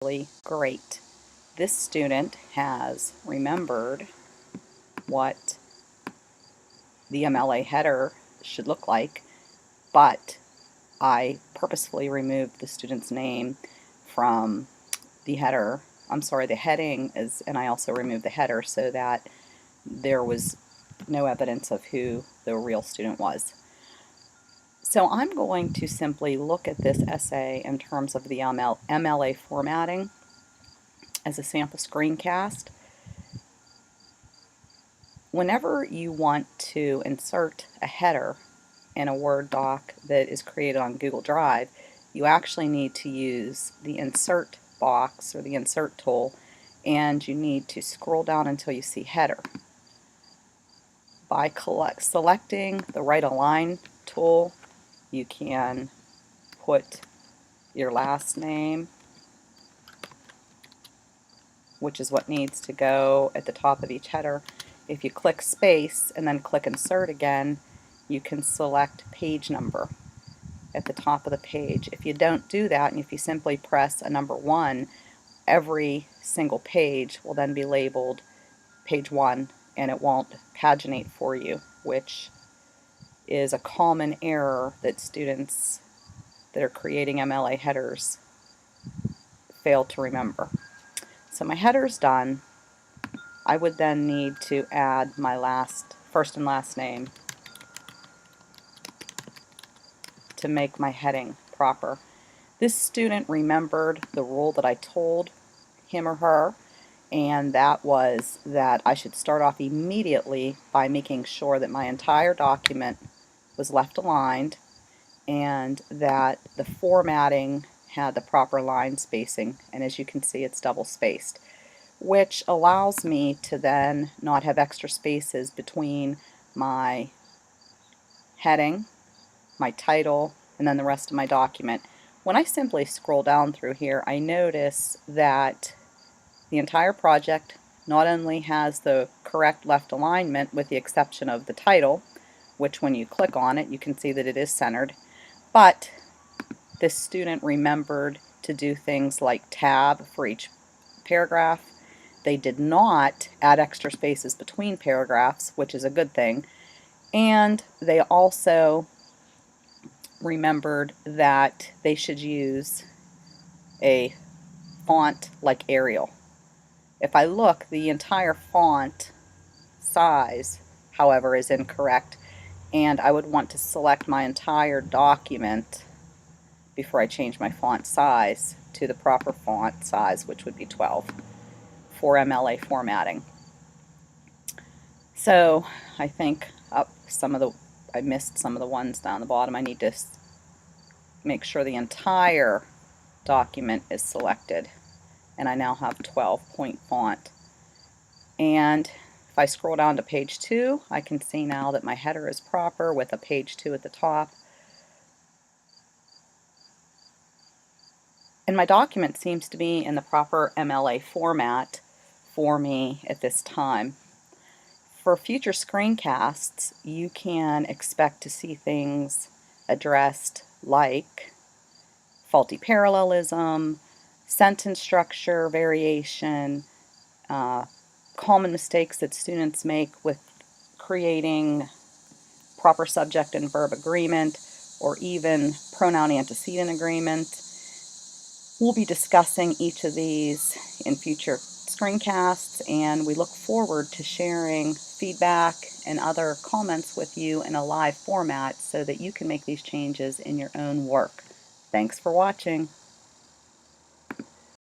really great. This student has remembered what the MLA header should look like, but I purposefully removed the student's name from the header. I'm sorry, the heading is, and I also removed the header so that there was no evidence of who the real student was. So I'm going to simply look at this essay in terms of the MLA formatting as a sample screencast. Whenever you want to insert a header in a Word doc that is created on Google Drive, you actually need to use the insert box or the insert tool, and you need to scroll down until you see header. By selecting the right align tool, you can put your last name, which is what needs to go at the top of each header. If you click space and then click insert again, you can select page number at the top of the page. If you don't do that, and if you simply press a number 1, every single page will then be labeled page 1 and it won't paginate for you, which is a common error that students that are creating MLA headers fail to remember. So my header's done. I would then need to add my first and last name to make my heading proper. This student remembered the rule that I told him or her, and that was that I should start off immediately by making sure that my entire document was left aligned and that the formatting had the proper line spacing, and as you can see, it's double spaced, which allows me to then not have extra spaces between my heading, my title, and then the rest of my document. When I simply scroll down through here, I notice that the entire project not only has the correct left alignment with the exception of the title, which when you click on it you can see that it is centered, but this student remembered to do things like tab for each paragraph. They did not add extra spaces between paragraphs, which is a good thing, and they also remembered that they should use a font like Arial. If I look, the entire font size, however, is incorrect, and I would want to select my entire document before I change my font size to the proper font size, which would be 12 for MLA formatting. So I think I missed some of the ones down the bottom. I need to make sure the entire document is selected, and I now have 12-point font. And if I scroll down to page 2, I can see now that my header is proper with a page 2 at the top. And my document seems to be in the proper MLA format for me at this time. For future screencasts, you can expect to see things addressed like faulty parallelism, sentence structure variation, common mistakes that students make with creating proper subject and verb agreement, or even pronoun antecedent agreement. We'll be discussing each of these in future screencasts, and we look forward to sharing feedback and other comments with you in a live format so that you can make these changes in your own work. Thanks for watching.